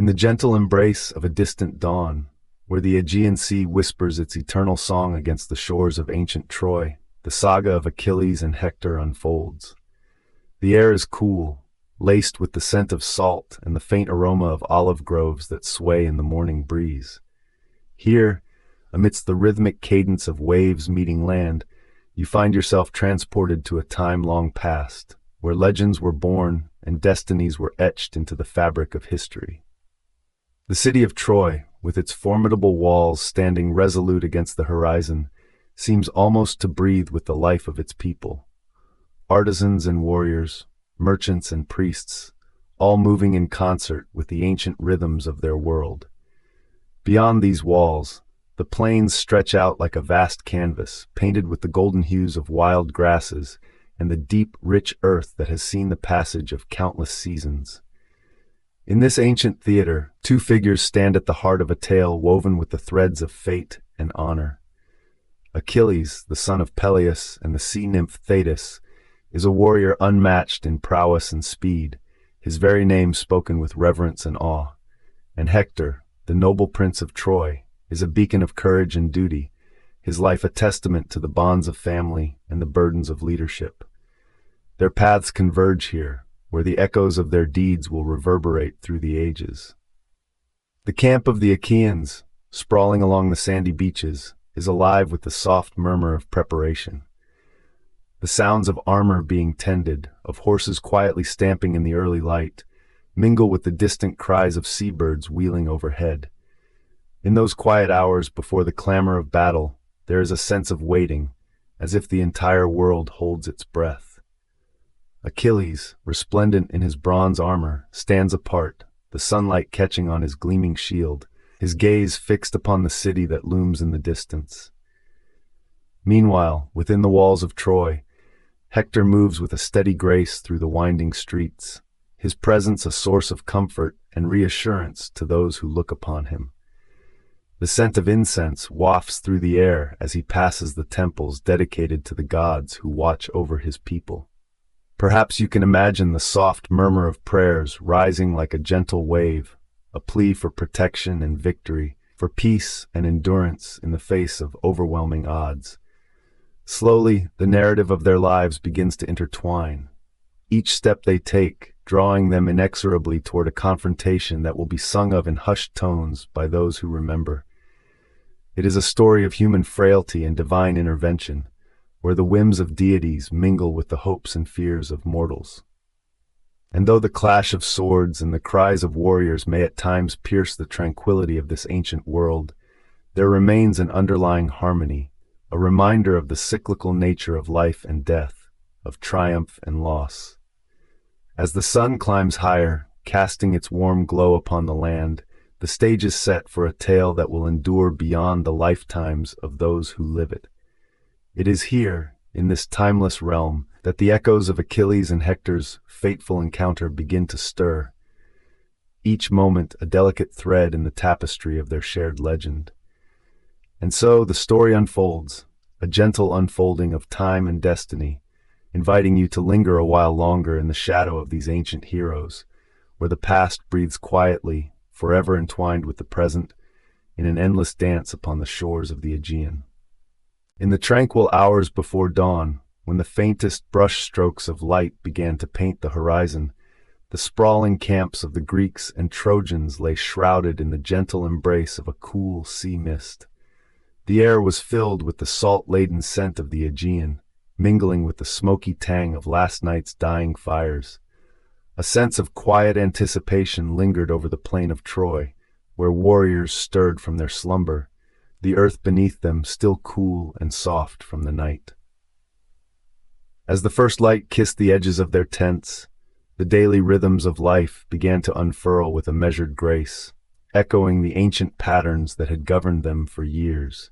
In the gentle embrace of a distant dawn, where the Aegean Sea whispers its eternal song against the shores of ancient Troy, the saga of Achilles and Hector unfolds. The air is cool, laced with the scent of salt and the faint aroma of olive groves that sway in the morning breeze. Here, amidst the rhythmic cadence of waves meeting land, you find yourself transported to a time long past, where legends were born and destinies were etched into the fabric of history. The city of Troy, with its formidable walls standing resolute against the horizon, seems almost to breathe with the life of its people. Artisans and warriors, merchants and priests, all moving in concert with the ancient rhythms of their world. Beyond these walls, the plains stretch out like a vast canvas, painted with the golden hues of wild grasses and the deep, rich earth that has seen the passage of countless seasons. In this ancient theater, two figures stand at the heart of a tale woven with the threads of fate and honor. Achilles, the son of Peleus and the sea nymph Thetis, is a warrior unmatched in prowess and speed, his very name spoken with reverence and awe. And Hector, the noble prince of Troy, is a beacon of courage and duty, his life a testament to the bonds of family and the burdens of leadership. Their paths converge here, where the echoes of their deeds will reverberate through the ages. The camp of the Achaeans, sprawling along the sandy beaches, is alive with the soft murmur of preparation. The sounds of armor being tended, of horses quietly stamping in the early light, mingle with the distant cries of seabirds wheeling overhead. In those quiet hours before the clamor of battle, there is a sense of waiting, as if the entire world holds its breath. Achilles, resplendent in his bronze armor, stands apart, the sunlight catching on his gleaming shield, his gaze fixed upon the city that looms in the distance. Meanwhile, within the walls of Troy, Hector moves with a steady grace through the winding streets, his presence a source of comfort and reassurance to those who look upon him. The scent of incense wafts through the air as he passes the temples dedicated to the gods who watch over his people. Perhaps you can imagine the soft murmur of prayers rising like a gentle wave, a plea for protection and victory, for peace and endurance in the face of overwhelming odds. Slowly, the narrative of their lives begins to intertwine, each step they take drawing them inexorably toward a confrontation that will be sung of in hushed tones by those who remember. It is a story of human frailty and divine intervention, where the whims of deities mingle with the hopes and fears of mortals. And though the clash of swords and the cries of warriors may at times pierce the tranquility of this ancient world, there remains an underlying harmony, a reminder of the cyclical nature of life and death, of triumph and loss. As the sun climbs higher, casting its warm glow upon the land, the stage is set for a tale that will endure beyond the lifetimes of those who live it. It is here, in this timeless realm, that the echoes of Achilles and Hector's fateful encounter begin to stir, each moment a delicate thread in the tapestry of their shared legend. And so the story unfolds, a gentle unfolding of time and destiny, inviting you to linger a while longer in the shadow of these ancient heroes, where the past breathes quietly, forever entwined with the present, in an endless dance upon the shores of the Aegean. In the tranquil hours before dawn, when the faintest brush strokes of light began to paint the horizon, the sprawling camps of the Greeks and Trojans lay shrouded in the gentle embrace of a cool sea mist. The air was filled with the salt-laden scent of the Aegean, mingling with the smoky tang of last night's dying fires. A sense of quiet anticipation lingered over the plain of Troy, where warriors stirred from their slumber, the earth beneath them still cool and soft from the night. As the first light kissed the edges of their tents, the daily rhythms of life began to unfurl with a measured grace, echoing the ancient patterns that had governed them for years.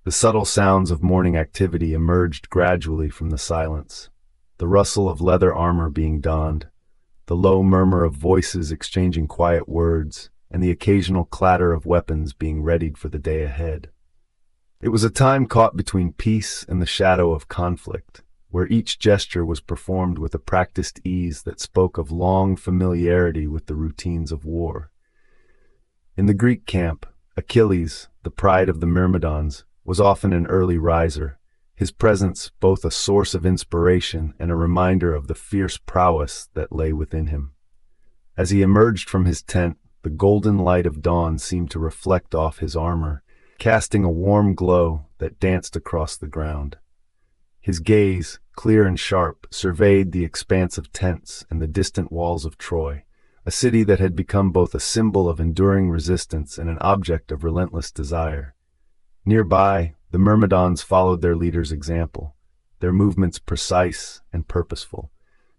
The subtle sounds of morning activity emerged gradually from the silence, the rustle of leather armor being donned, the low murmur of voices exchanging quiet words, and the occasional clatter of weapons being readied for the day ahead. It was a time caught between peace and the shadow of conflict, where each gesture was performed with a practiced ease that spoke of long familiarity with the routines of war. In the Greek camp, Achilles, the pride of the Myrmidons, was often an early riser, his presence both a source of inspiration and a reminder of the fierce prowess that lay within him. As he emerged from his tent, the golden light of dawn seemed to reflect off his armor, casting a warm glow that danced across the ground. His gaze, clear and sharp, surveyed the expanse of tents and the distant walls of Troy, a city that had become both a symbol of enduring resistance and an object of relentless desire. Nearby, the Myrmidons followed their leader's example, their movements precise and purposeful.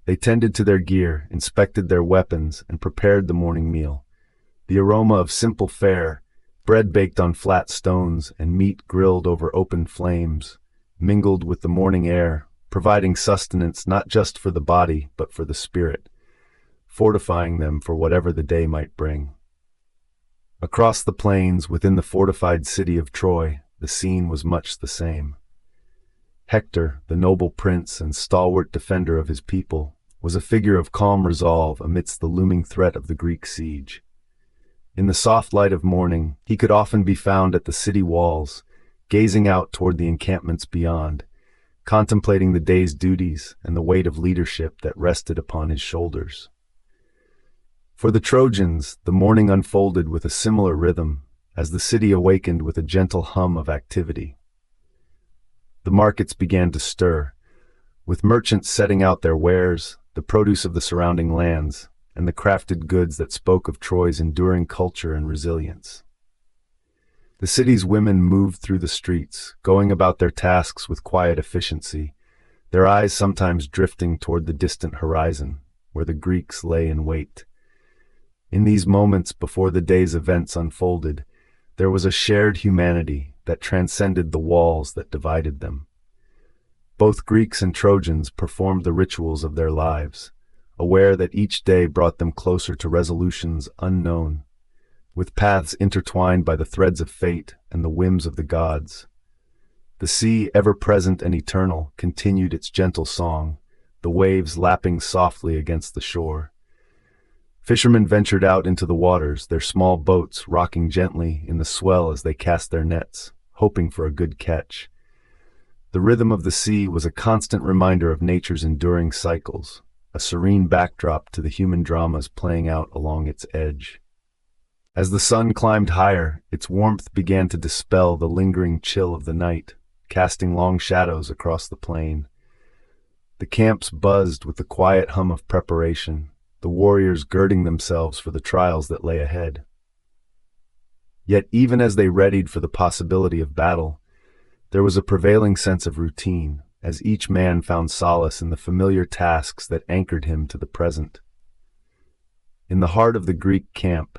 They tended to their gear, inspected their weapons, and prepared the morning meal. The aroma of simple fare, bread baked on flat stones and meat grilled over open flames, mingled with the morning air, providing sustenance not just for the body but for the spirit, fortifying them for whatever the day might bring. Across the plains within the fortified city of Troy, the scene was much the same. Hector, the noble prince and stalwart defender of his people, was a figure of calm resolve amidst the looming threat of the Greek siege. In the soft light of morning, he could often be found at the city walls, gazing out toward the encampments beyond, contemplating the day's duties and the weight of leadership that rested upon his shoulders. For the Trojans, the morning unfolded with a similar rhythm, as the city awakened with a gentle hum of activity. The markets began to stir, with merchants setting out their wares, the produce of the surrounding lands, and the crafted goods that spoke of Troy's enduring culture and resilience. The city's women moved through the streets, going about their tasks with quiet efficiency, their eyes sometimes drifting toward the distant horizon, where the Greeks lay in wait. In these moments before the day's events unfolded, there was a shared humanity that transcended the walls that divided them. Both Greeks and Trojans performed the rituals of their lives, aware that each day brought them closer to resolutions unknown, with paths intertwined by the threads of fate and the whims of the gods. The sea, ever present and eternal, continued its gentle song, the waves lapping softly against the shore. Fishermen ventured out into the waters, their small boats rocking gently in the swell as they cast their nets, hoping for a good catch. The rhythm of the sea was a constant reminder of nature's enduring cycles, a serene backdrop to the human dramas playing out along its edge. As the sun climbed higher, its warmth began to dispel the lingering chill of the night, casting long shadows across the plain. The camps buzzed with the quiet hum of preparation, the warriors girding themselves for the trials that lay ahead. Yet even as they readied for the possibility of battle, there was a prevailing sense of routine, as each man found solace in the familiar tasks that anchored him to the present. In the heart of the Greek camp,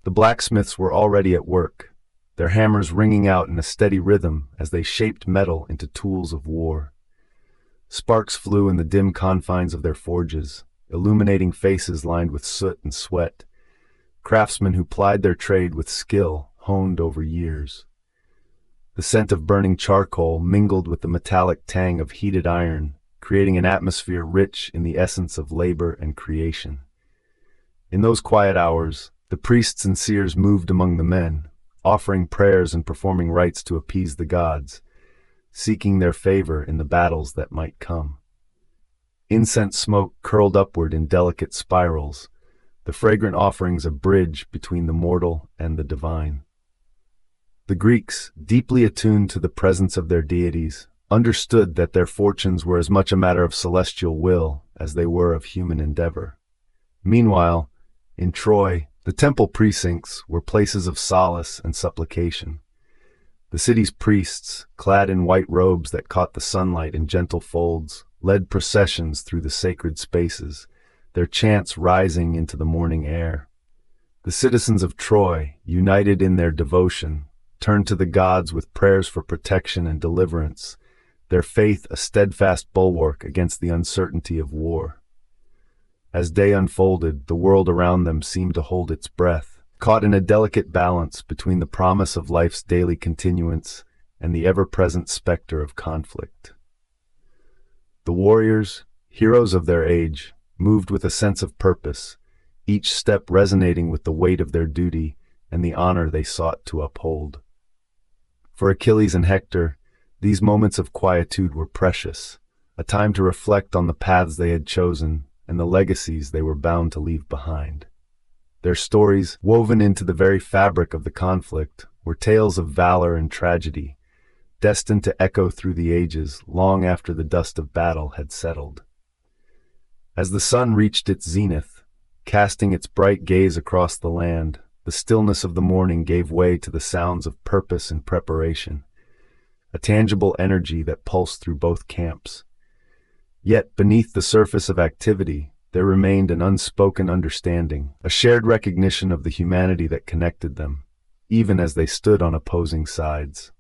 the blacksmiths were already at work, their hammers ringing out in a steady rhythm as they shaped metal into tools of war. Sparks flew in the dim confines of their forges, illuminating faces lined with soot and sweat, craftsmen who plied their trade with skill honed over years. The scent of burning charcoal mingled with the metallic tang of heated iron, creating an atmosphere rich in the essence of labor and creation. In those quiet hours, the priests and seers moved among the men, offering prayers and performing rites to appease the gods, seeking their favor in the battles that might come. Incense smoke curled upward in delicate spirals, the fragrant offerings a bridge between the mortal and the divine. The Greeks, deeply attuned to the presence of their deities, understood that their fortunes were as much a matter of celestial will as they were of human endeavor. Meanwhile, in Troy, the temple precincts were places of solace and supplication. The city's priests, clad in white robes that caught the sunlight in gentle folds, led processions through the sacred spaces, their chants rising into the morning air. The citizens of Troy, united in their devotion, turned to the gods with prayers for protection and deliverance, their faith a steadfast bulwark against the uncertainty of war. As day unfolded, the world around them seemed to hold its breath, caught in a delicate balance between the promise of life's daily continuance and the ever-present specter of conflict. The warriors, heroes of their age, moved with a sense of purpose, each step resonating with the weight of their duty, and the honor they sought to uphold. For Achilles and Hector, these moments of quietude were precious, a time to reflect on the paths they had chosen and the legacies they were bound to leave behind. Their stories, woven into the very fabric of the conflict, were tales of valor and tragedy, destined to echo through the ages long after the dust of battle had settled. As the sun reached its zenith, casting its bright gaze across the land, the stillness of the morning gave way to the sounds of purpose and preparation, a tangible energy that pulsed through both camps. Yet beneath the surface of activity, there remained an unspoken understanding, a shared recognition of the humanity that connected them, even as they stood on opposing sides.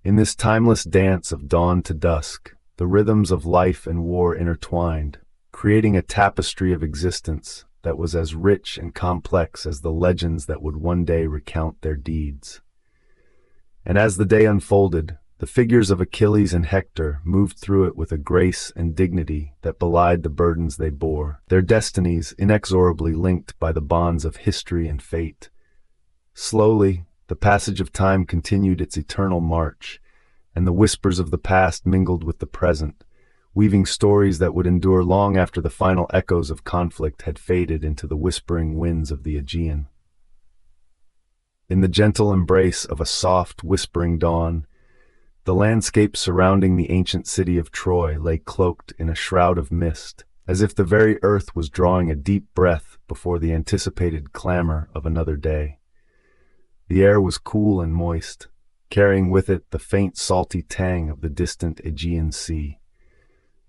In this timeless dance of dawn to dusk, the rhythms of life and war intertwined, creating a tapestry of existence that was as rich and complex as the legends that would one day recount their deeds. And as the day unfolded, the figures of Achilles and Hector moved through it with a grace and dignity that belied the burdens they bore, their destinies inexorably linked by the bonds of history and fate. Slowly, the passage of time continued its eternal march, and the whispers of the past mingled with the present, weaving stories that would endure long after the final echoes of conflict had faded into the whispering winds of the Aegean. In the gentle embrace of a soft, whispering dawn, the landscape surrounding the ancient city of Troy lay cloaked in a shroud of mist, as if the very earth was drawing a deep breath before the anticipated clamor of another day. The air was cool and moist, carrying with it the faint salty tang of the distant Aegean Sea.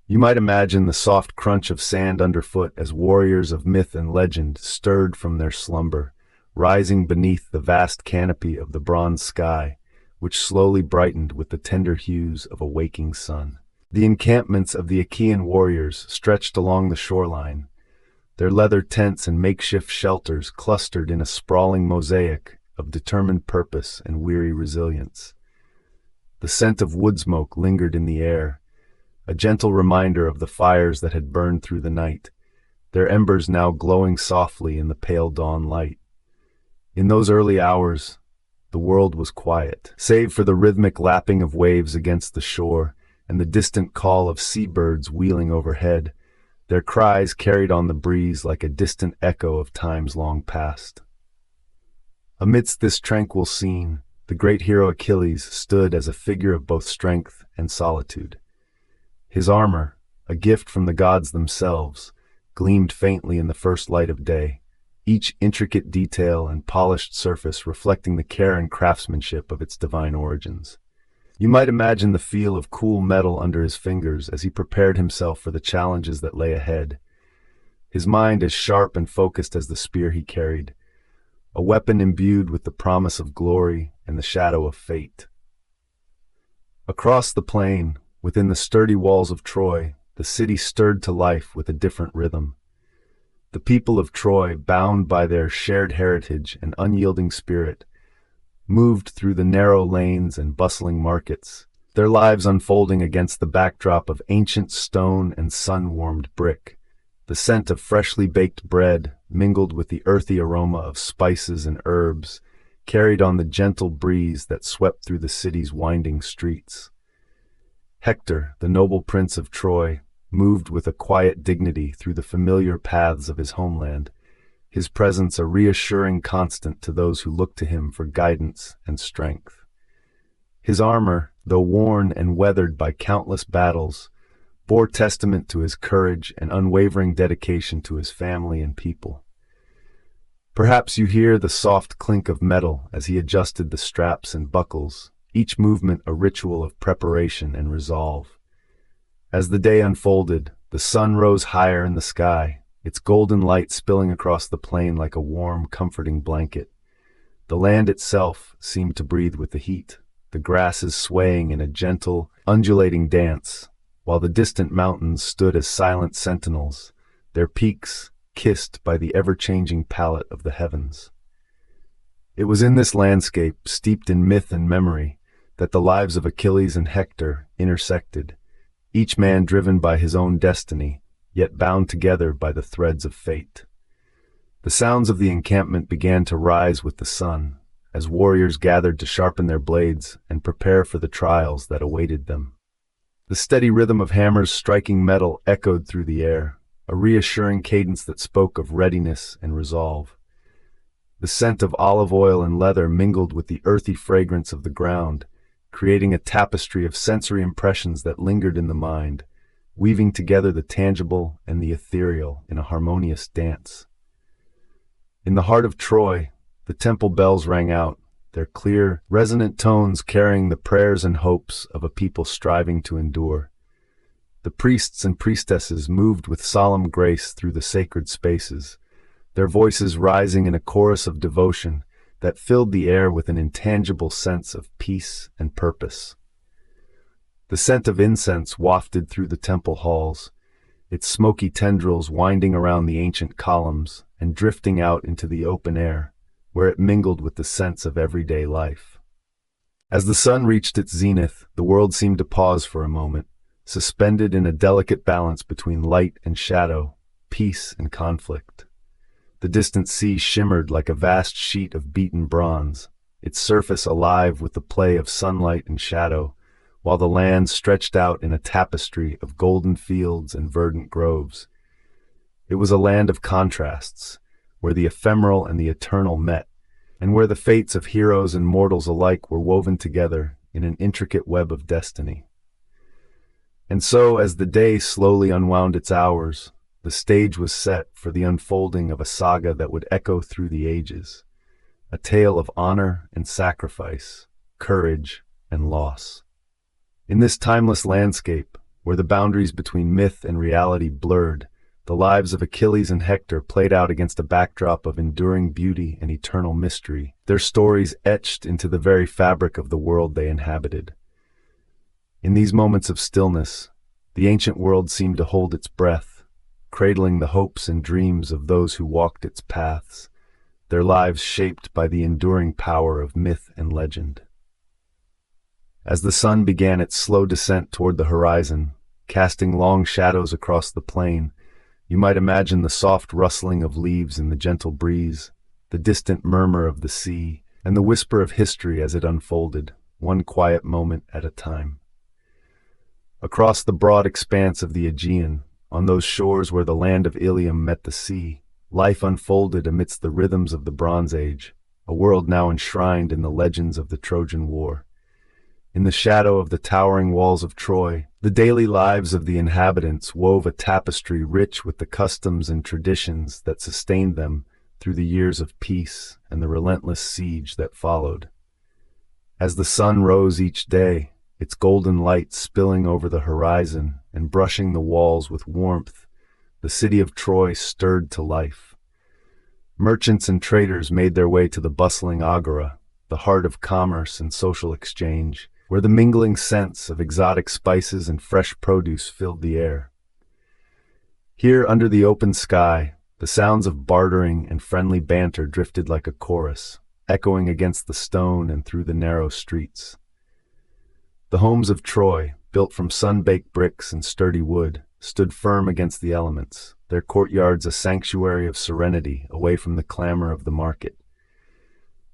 You might imagine the soft crunch of sand underfoot as warriors of myth and legend stirred from their slumber, rising beneath the vast canopy of the bronze sky, which slowly brightened with the tender hues of a waking sun. The encampments of the Achaean warriors stretched along the shoreline, their leather tents and makeshift shelters clustered in a sprawling mosaic of determined purpose and weary resilience. The scent of wood smoke lingered in the air, a gentle reminder of the fires that had burned through the night, their embers now glowing softly in the pale dawn light. In those early hours, the world was quiet, save for the rhythmic lapping of waves against the shore and the distant call of seabirds wheeling overhead, their cries carried on the breeze like a distant echo of times long past. Amidst this tranquil scene, the great hero Achilles stood as a figure of both strength and solitude. His armor, a gift from the gods themselves, gleamed faintly in the first light of day, each intricate detail and polished surface reflecting the care and craftsmanship of its divine origins. You might imagine the feel of cool metal under his fingers as he prepared himself for the challenges that lay ahead, his mind as sharp and focused as the spear he carried, a weapon imbued with the promise of glory and the shadow of fate. Across the plain, within the sturdy walls of Troy, the city stirred to life with a different rhythm. The people of Troy, bound by their shared heritage and unyielding spirit, moved through the narrow lanes and bustling markets, their lives unfolding against the backdrop of ancient stone and sun-warmed brick. The scent of freshly baked bread, mingled with the earthy aroma of spices and herbs, carried on the gentle breeze that swept through the city's winding streets. Hector, the noble prince of Troy, moved with a quiet dignity through the familiar paths of his homeland, his presence a reassuring constant to those who looked to him for guidance and strength. His armor, though worn and weathered by countless battles, bore testament to his courage and unwavering dedication to his family and people. Perhaps you hear the soft clink of metal as he adjusted the straps and buckles, each movement a ritual of preparation and resolve. As the day unfolded, the sun rose higher in the sky, its golden light spilling across the plain like a warm, comforting blanket. The land itself seemed to breathe with the heat, the grasses swaying in a gentle, undulating dance, while the distant mountains stood as silent sentinels, their peaks kissed by the ever-changing palette of the heavens. It was in this landscape, steeped in myth and memory, that the lives of Achilles and Hector intersected, each man driven by his own destiny, yet bound together by the threads of fate. The sounds of the encampment began to rise with the sun, as warriors gathered to sharpen their blades and prepare for the trials that awaited them. The steady rhythm of hammers striking metal echoed through the air, a reassuring cadence that spoke of readiness and resolve. The scent of olive oil and leather mingled with the earthy fragrance of the ground, creating a tapestry of sensory impressions that lingered in the mind, weaving together the tangible and the ethereal in a harmonious dance. In the heart of Troy, the temple bells rang out, their clear, resonant tones carrying the prayers and hopes of a people striving to endure. The priests and priestesses moved with solemn grace through the sacred spaces, their voices rising in a chorus of devotion that filled the air with an intangible sense of peace and purpose. The scent of incense wafted through the temple halls, its smoky tendrils winding around the ancient columns and drifting out into the open air, where it mingled with the sense of everyday life. As the sun reached its zenith, the world seemed to pause for a moment, suspended in a delicate balance between light and shadow, peace and conflict. The distant sea shimmered like a vast sheet of beaten bronze, its surface alive with the play of sunlight and shadow, while the land stretched out in a tapestry of golden fields and verdant groves. It was a land of contrasts, where the ephemeral and the eternal met, and where the fates of heroes and mortals alike were woven together in an intricate web of destiny. And so, as the day slowly unwound its hours, the stage was set for the unfolding of a saga that would echo through the ages, a tale of honor and sacrifice, courage and loss. In this timeless landscape, where the boundaries between myth and reality blurred, the lives of Achilles and Hector played out against a backdrop of enduring beauty and eternal mystery, their stories etched into the very fabric of the world they inhabited. In these moments of stillness, the ancient world seemed to hold its breath, cradling the hopes and dreams of those who walked its paths, their lives shaped by the enduring power of myth and legend. As the sun began its slow descent toward the horizon, casting long shadows across the plain, you might imagine the soft rustling of leaves in the gentle breeze, the distant murmur of the sea, and the whisper of history as it unfolded, one quiet moment at a time. Across the broad expanse of the Aegean, on those shores where the land of Ilium met the sea, life unfolded amidst the rhythms of the Bronze Age, a world now enshrined in the legends of the Trojan War. In the shadow of the towering walls of Troy, the daily lives of the inhabitants wove a tapestry rich with the customs and traditions that sustained them through the years of peace and the relentless siege that followed. As the sun rose each day, its golden light spilling over the horizon and brushing the walls with warmth, the city of Troy stirred to life. Merchants and traders made their way to the bustling agora, the heart of commerce and social exchange, where the mingling scents of exotic spices and fresh produce filled the air. Here, under the open sky, the sounds of bartering and friendly banter drifted like a chorus, echoing against the stone and through the narrow streets. The homes of Troy, built from sun-baked bricks and sturdy wood, stood firm against the elements, their courtyards a sanctuary of serenity away from the clamor of the market.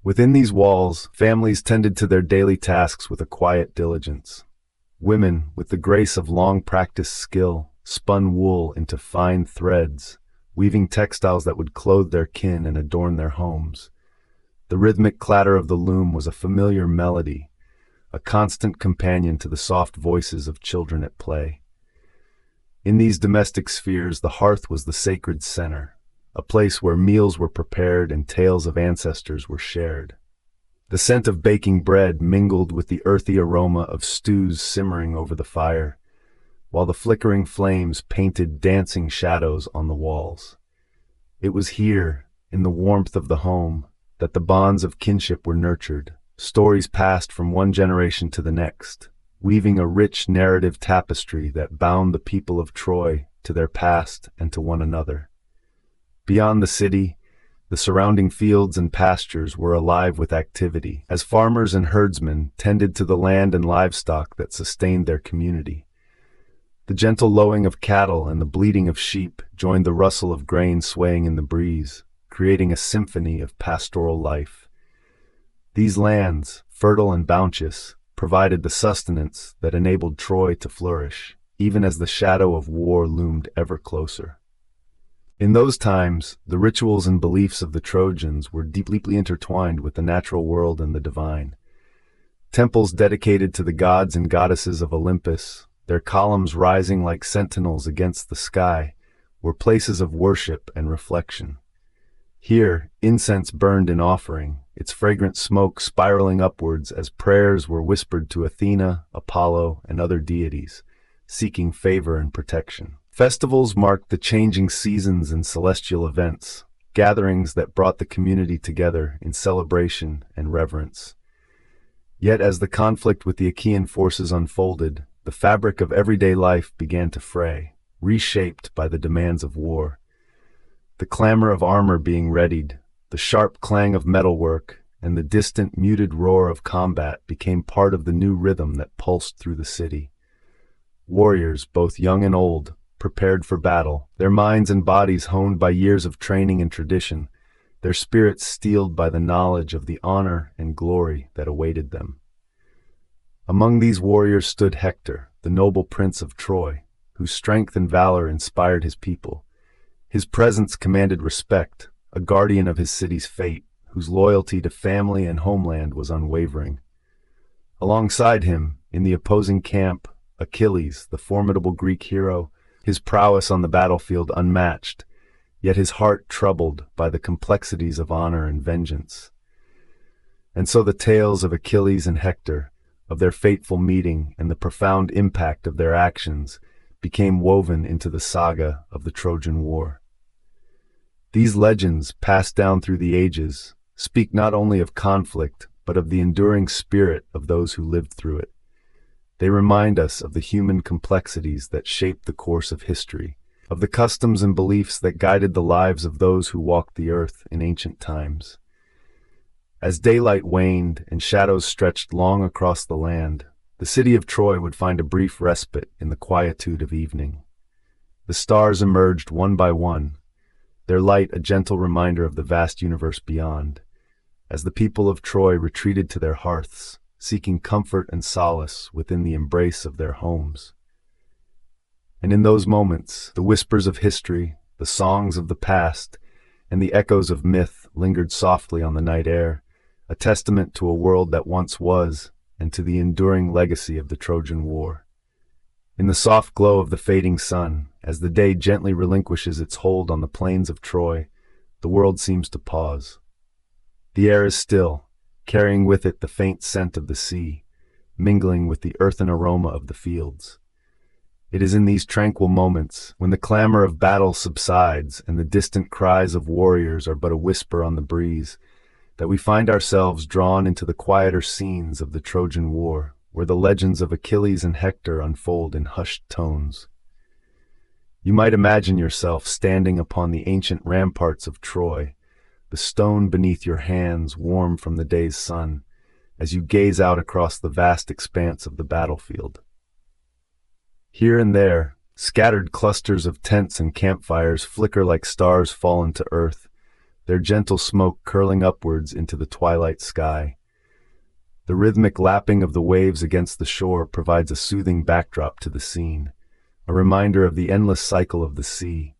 Within these walls, families tended to their daily tasks with a quiet diligence. Women, with the grace of long-practiced skill, spun wool into fine threads, weaving textiles that would clothe their kin and adorn their homes. The rhythmic clatter of the loom was a familiar melody, a constant companion to the soft voices of children at play. In these domestic spheres, the hearth was the sacred center, a place where meals were prepared and tales of ancestors were shared. The scent of baking bread mingled with the earthy aroma of stews simmering over the fire, while the flickering flames painted dancing shadows on the walls. It was here, in the warmth of the home, that the bonds of kinship were nurtured, stories passed from one generation to the next, weaving a rich narrative tapestry that bound the people of Troy to their past and to one another. Beyond the city, the surrounding fields and pastures were alive with activity, as farmers and herdsmen tended to the land and livestock that sustained their community. The gentle lowing of cattle and the bleating of sheep joined the rustle of grain swaying in the breeze, creating a symphony of pastoral life. These lands, fertile and bounteous, provided the sustenance that enabled Troy to flourish, even as the shadow of war loomed ever closer. In those times, the rituals and beliefs of the Trojans were deeply intertwined with the natural world and the divine. Temples dedicated to the gods and goddesses of Olympus, their columns rising like sentinels against the sky, were places of worship and reflection. Here, incense burned in offering, its fragrant smoke spiraling upwards as prayers were whispered to Athena, Apollo, and other deities, seeking favor and protection. Festivals marked the changing seasons and celestial events, gatherings that brought the community together in celebration and reverence. Yet as the conflict with the Achaean forces unfolded, the fabric of everyday life began to fray, reshaped by the demands of war. The clamor of armor being readied, the sharp clang of metalwork, and the distant muted roar of combat became part of the new rhythm that pulsed through the city. Warriors, both young and old, prepared for battle, their minds and bodies honed by years of training and tradition, their spirits steeled by the knowledge of the honor and glory that awaited them. Among these warriors stood Hector, the noble prince of Troy, whose strength and valor inspired his people. His presence commanded respect, a guardian of his city's fate, whose loyalty to family and homeland was unwavering. Alongside him, in the opposing camp, Achilles, the formidable Greek hero, his prowess on the battlefield unmatched, yet his heart troubled by the complexities of honor and vengeance. And so the tales of Achilles and Hector, of their fateful meeting and the profound impact of their actions, became woven into the saga of the Trojan War. These legends, passed down through the ages, speak not only of conflict, but of the enduring spirit of those who lived through it. They remind us of the human complexities that shaped the course of history, of the customs and beliefs that guided the lives of those who walked the earth in ancient times. As daylight waned and shadows stretched long across the land, the city of Troy would find a brief respite in the quietude of evening. The stars emerged one by one, their light a gentle reminder of the vast universe beyond, as the people of Troy retreated to their hearths, seeking comfort and solace within the embrace of their homes. And in those moments, the whispers of history, the songs of the past, and the echoes of myth lingered softly on the night air, a testament to a world that once was, and to the enduring legacy of the Trojan War. In the soft glow of the fading sun, as the day gently relinquishes its hold on the plains of Troy, the world seems to pause. The air is still, carrying with it the faint scent of the sea, mingling with the earthen aroma of the fields. It is in these tranquil moments, when the clamor of battle subsides and the distant cries of warriors are but a whisper on the breeze, that we find ourselves drawn into the quieter scenes of the Trojan War, where the legends of Achilles and Hector unfold in hushed tones. You might imagine yourself standing upon the ancient ramparts of Troy, the stone beneath your hands warm from the day's sun, as you gaze out across the vast expanse of the battlefield. Here and there, scattered clusters of tents and campfires flicker like stars fallen to earth, their gentle smoke curling upwards into the twilight sky. The rhythmic lapping of the waves against the shore provides a soothing backdrop to the scene, a reminder of the endless cycle of the sea,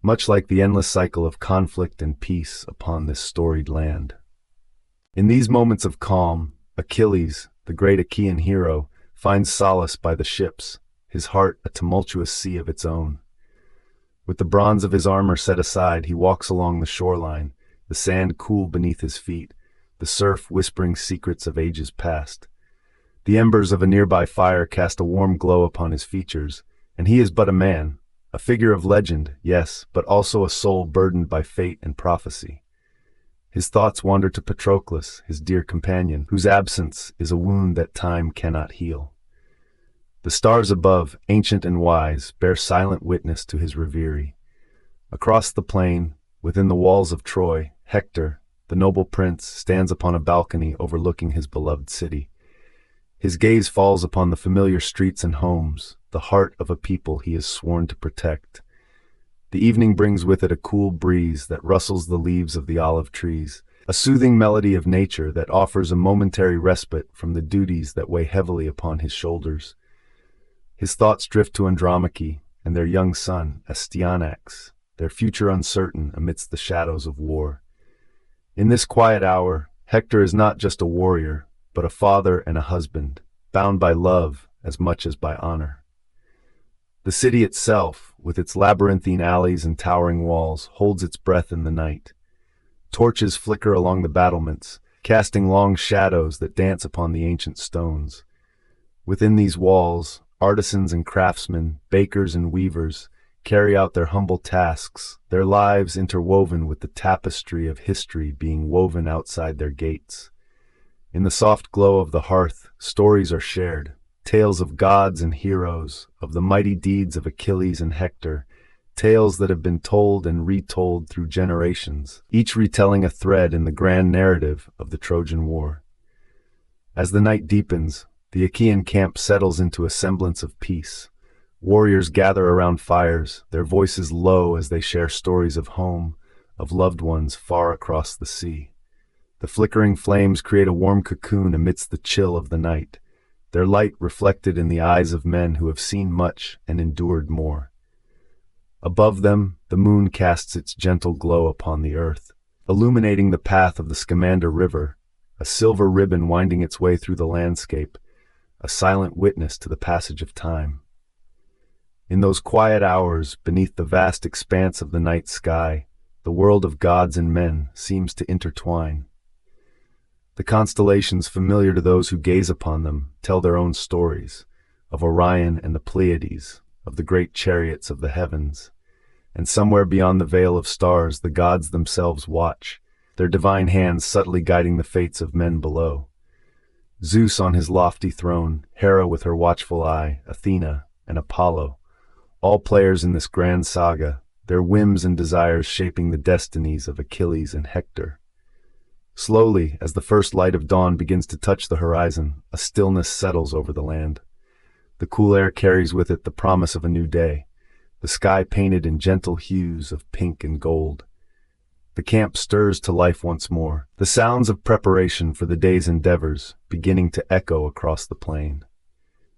much like the endless cycle of conflict and peace upon this storied land. In these moments of calm, Achilles, the great Achaean hero, finds solace by the ships, his heart a tumultuous sea of its own. With the bronze of his armor set aside, he walks along the shoreline, the sand cool beneath his feet, the surf whispering secrets of ages past. The embers of a nearby fire cast a warm glow upon his features, and he is but a man, a figure of legend, yes, but also a soul burdened by fate and prophecy. His thoughts wander to Patroclus, his dear companion, whose absence is a wound that time cannot heal. The stars above, ancient and wise, bear silent witness to his reverie. Across the plain, within the walls of Troy, Hector, the noble prince, stands upon a balcony overlooking his beloved city. His gaze falls upon the familiar streets and homes, the heart of a people he is sworn to protect. The evening brings with it a cool breeze that rustles the leaves of the olive trees, a soothing melody of nature that offers a momentary respite from the duties that weigh heavily upon his shoulders. His thoughts drift to Andromache and their young son, Astyanax, their future uncertain amidst the shadows of war. In this quiet hour, Hector is not just a warrior, but a father and a husband, bound by love as much as by honor. The city itself, with its labyrinthine alleys and towering walls, holds its breath in the night. Torches flicker along the battlements, casting long shadows that dance upon the ancient stones. Within these walls, artisans and craftsmen, bakers and weavers, carry out their humble tasks, their lives interwoven with the tapestry of history being woven outside their gates. In the soft glow of the hearth, stories are shared, tales of gods and heroes, of the mighty deeds of Achilles and Hector, tales that have been told and retold through generations, each retelling a thread in the grand narrative of the Trojan War. As the night deepens, the Achaean camp settles into a semblance of peace. Warriors gather around fires, their voices low as they share stories of home, of loved ones far across the sea. The flickering flames create a warm cocoon amidst the chill of the night, their light reflected in the eyes of men who have seen much and endured more. Above them, the moon casts its gentle glow upon the earth, illuminating the path of the Scamander River, a silver ribbon winding its way through the landscape, a silent witness to the passage of time. In those quiet hours, beneath the vast expanse of the night sky, the world of gods and men seems to intertwine. The constellations familiar to those who gaze upon them tell their own stories, of Orion and the Pleiades, of the great chariots of the heavens. And somewhere beyond the veil of stars the gods themselves watch, their divine hands subtly guiding the fates of men below. Zeus on his lofty throne, Hera with her watchful eye, Athena and Apollo, all players in this grand saga, their whims and desires shaping the destinies of Achilles and Hector. Slowly, as the first light of dawn begins to touch the horizon, a stillness settles over the land. The cool air carries with it the promise of a new day, the sky painted in gentle hues of pink and gold. The camp stirs to life once more, the sounds of preparation for the day's endeavors beginning to echo across the plain.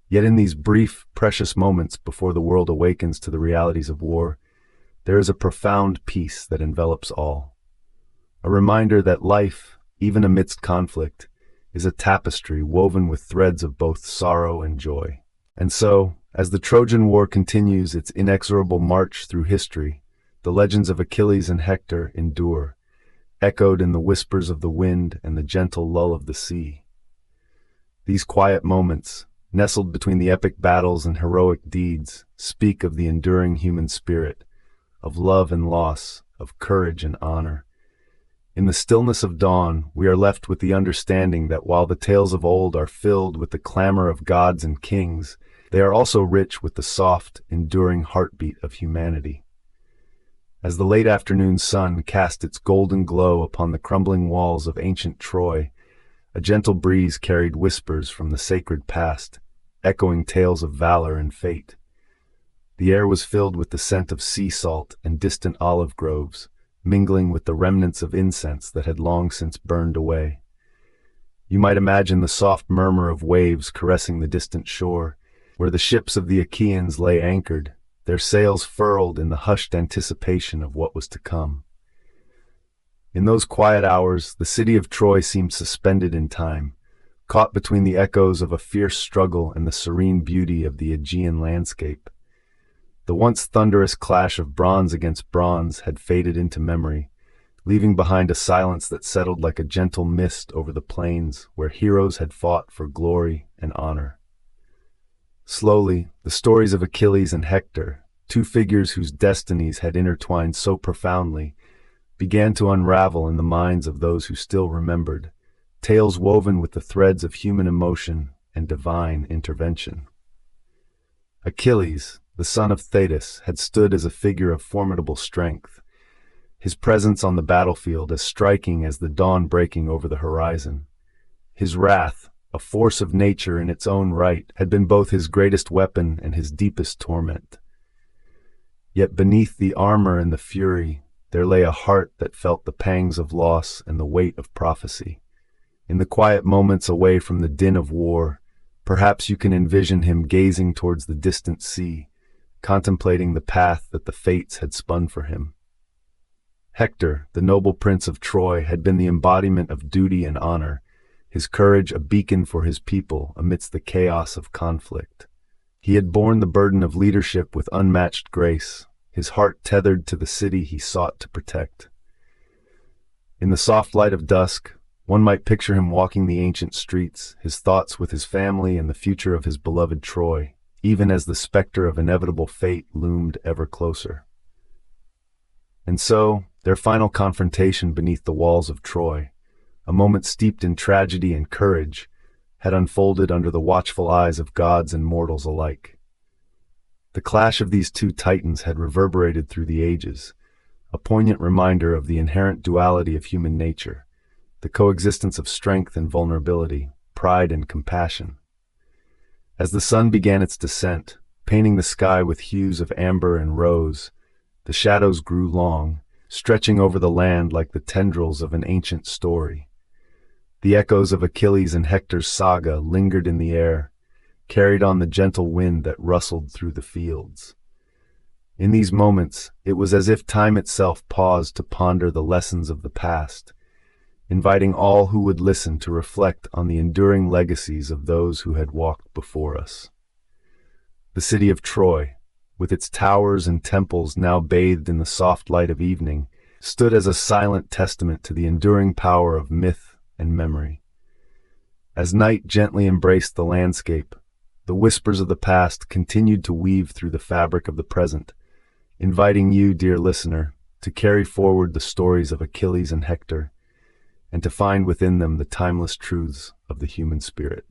Yet in these brief, precious moments before the world awakens to the realities of war, there is a profound peace that envelops all. A reminder that life, even amidst conflict, is a tapestry woven with threads of both sorrow and joy. And so, as the Trojan War continues its inexorable march through history, the legends of Achilles and Hector endure, echoed in the whispers of the wind and the gentle lull of the sea. These quiet moments, nestled between the epic battles and heroic deeds, speak of the enduring human spirit, of love and loss, of courage and honor. In the stillness of dawn, we are left with the understanding that while the tales of old are filled with the clamor of gods and kings, they are also rich with the soft, enduring heartbeat of humanity. As the late afternoon sun cast its golden glow upon the crumbling walls of ancient Troy, a gentle breeze carried whispers from the sacred past, echoing tales of valor and fate. The air was filled with the scent of sea salt and distant olive groves, mingling with the remnants of incense that had long since burned away. You might imagine the soft murmur of waves caressing the distant shore, where the ships of the Achaeans lay anchored, their sails furled in the hushed anticipation of what was to come. In those quiet hours, the city of Troy seemed suspended in time, caught between the echoes of a fierce struggle and the serene beauty of the Aegean landscape. The once thunderous clash of bronze against bronze had faded into memory, leaving behind a silence that settled like a gentle mist over the plains where heroes had fought for glory and honor. Slowly, the stories of Achilles and Hector, two figures whose destinies had intertwined so profoundly, began to unravel in the minds of those who still remembered, tales woven with the threads of human emotion and divine intervention. Achilles, the son of Thetis, had stood as a figure of formidable strength, his presence on the battlefield as striking as the dawn breaking over the horizon. His wrath, a force of nature in its own right, had been both his greatest weapon and his deepest torment. Yet beneath the armor and the fury, there lay a heart that felt the pangs of loss and the weight of prophecy. In the quiet moments away from the din of war, perhaps you can envision him gazing towards the distant sea, contemplating the path that the fates had spun for him. Hector, the noble prince of Troy, had been the embodiment of duty and honor, his courage a beacon for his people amidst the chaos of conflict. He had borne the burden of leadership with unmatched grace, his heart tethered to the city he sought to protect. In the soft light of dusk, one might picture him walking the ancient streets, his thoughts with his family and the future of his beloved Troy, even as the specter of inevitable fate loomed ever closer. And so, their final confrontation beneath the walls of Troy, a moment steeped in tragedy and courage, had unfolded under the watchful eyes of gods and mortals alike. The clash of these two titans had reverberated through the ages, a poignant reminder of the inherent duality of human nature, the coexistence of strength and vulnerability, pride and compassion. As the sun began its descent, painting the sky with hues of amber and rose, the shadows grew long, stretching over the land like the tendrils of an ancient story. The echoes of Achilles and Hector's saga lingered in the air, carried on the gentle wind that rustled through the fields. In these moments, it was as if time itself paused to ponder the lessons of the past, inviting all who would listen to reflect on the enduring legacies of those who had walked before us. The city of Troy, with its towers and temples now bathed in the soft light of evening, stood as a silent testament to the enduring power of myth and memory. As night gently embraced the landscape, the whispers of the past continued to weave through the fabric of the present, inviting you, dear listener, to carry forward the stories of Achilles and Hector, and to find within them the timeless truths of the human spirit.